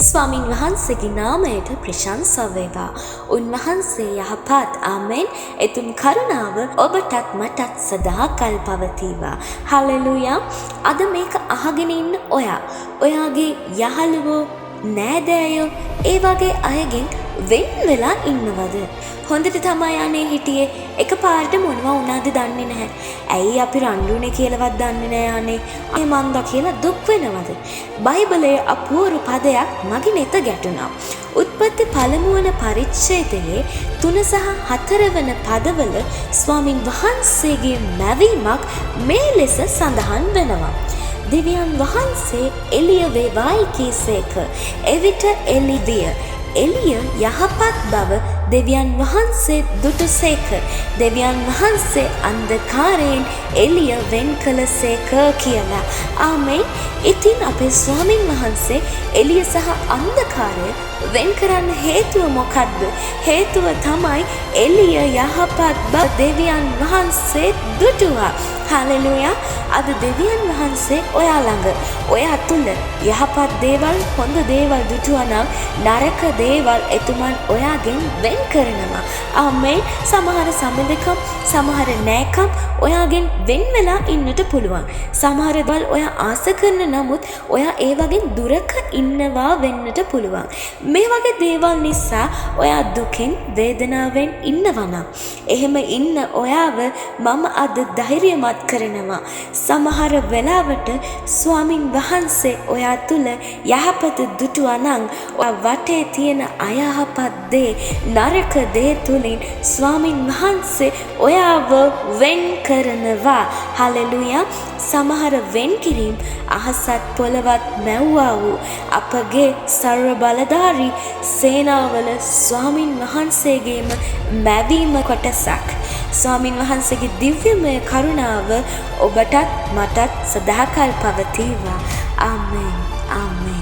ස්වාමින් වහන්සේගේ නාමයට ප්‍රශංසා වේවා. උන්වහන්සේ යහපත්. ආමෙන්. එතුම් කරුණාව ඔබටත් මටත් සදාකල් පවතිවා. හලෙලූයා. අද මේක අහගෙන ඉන්න ඔයාගේ යහළුවෝ නෑදෑයෝ ඒ වගේ අයගෙන් වෙන් වෙලා ඉන්නවද? හොඳට තමයි අනේ හිටියේ. එකපාරට මොනවා වුණාද දන්නේ නැහැ. ඇයි අපි රණ්ඩුනේ කියලාවත් දන්නේ නැහැ අනේ. අනේ මන්දා කියලා දුක් වෙනවද? බයිබලයේ අපූර්ව පදයක් මගේ නෙත ගැටුණා. උත්පත්ති පළමුවන පරිච්ඡේදයේ 3 සහ 4 වන පදවල ස්වාමින් වහන්සේගේ මැවීමක් මේ ලෙස සඳහන් වෙනවා. දෙවියන් වහන්සේ එළිය වේවායි කීසේක. එවිට එළි විය. එළිය යහපත් බව දෙවියන් වහන්සේ දුටුසේක. දෙවියන් වහන්සේ අන්ධකාරයෙන් එළිය වෙන් කළසේක කියලා. ආමෙන්. ඉතින් අපේ ස්වාමින් වහන්සේ එළිය සහ අන්ධකාරය වෙන් කරන්න හේතුව මොකද්ද? හේතුව තමයි එළිය යහපත් බව දෙවියන් වහන්සේ දුටුවා. හලෙලූයා. අද දෙවියන් වහන්සේ ඔයා ළඟ, ඔයා තුල යහපත් දේවල්, හොඳ දේවල් දුටුවා නම් නරක දේවල් එතුමන් ඔයාගෙන් වෙන් කරනවා. ආමෙන්. සමහර සම්බන්ධකම්, සමහර නෑකම් ඔයාගෙන් වෙන් වෙලා ඉන්නට පුළුවන්. සමහර දේවල් ඔයා ආස කරන නමුත් ඔයා ඒ වගේ දුරක ඉන්නවා වෙන්නට පුළුවන්. මේ වගේ දේවල් නිසා ඔයා දුකින්, වේදනාවෙන් ඉන්නවා නම් එහෙම ඉන්න ඔයාව මම අද ධෛර්යමත් කරනවා. සමහර වෙලාවට ස්වාමින් වහන්සේ ඔයා තුල යහපත දුටුවා නම් ඔයා වටේ තියෙන අයහපත් දේ, නරක දේ තුලින් ස්වාමින් වහන්සේ ඔයාව වෙන් කරනවා. හලෙලූයා. සමහර වෙන් කිරීම අහසත් පොළවත් මැව්වා වූ අපගේ සර්ව බලධාරී සේනාවල ස්වාමින් වහන්සේගේම මැවීම කොටසක්. ස්වාමින් වහන්සේගේ දිව්‍යමය කරුණාව ඔබටත් මටත් සදාකල් පවතිවා. ආමෙන්. ආමෙන්.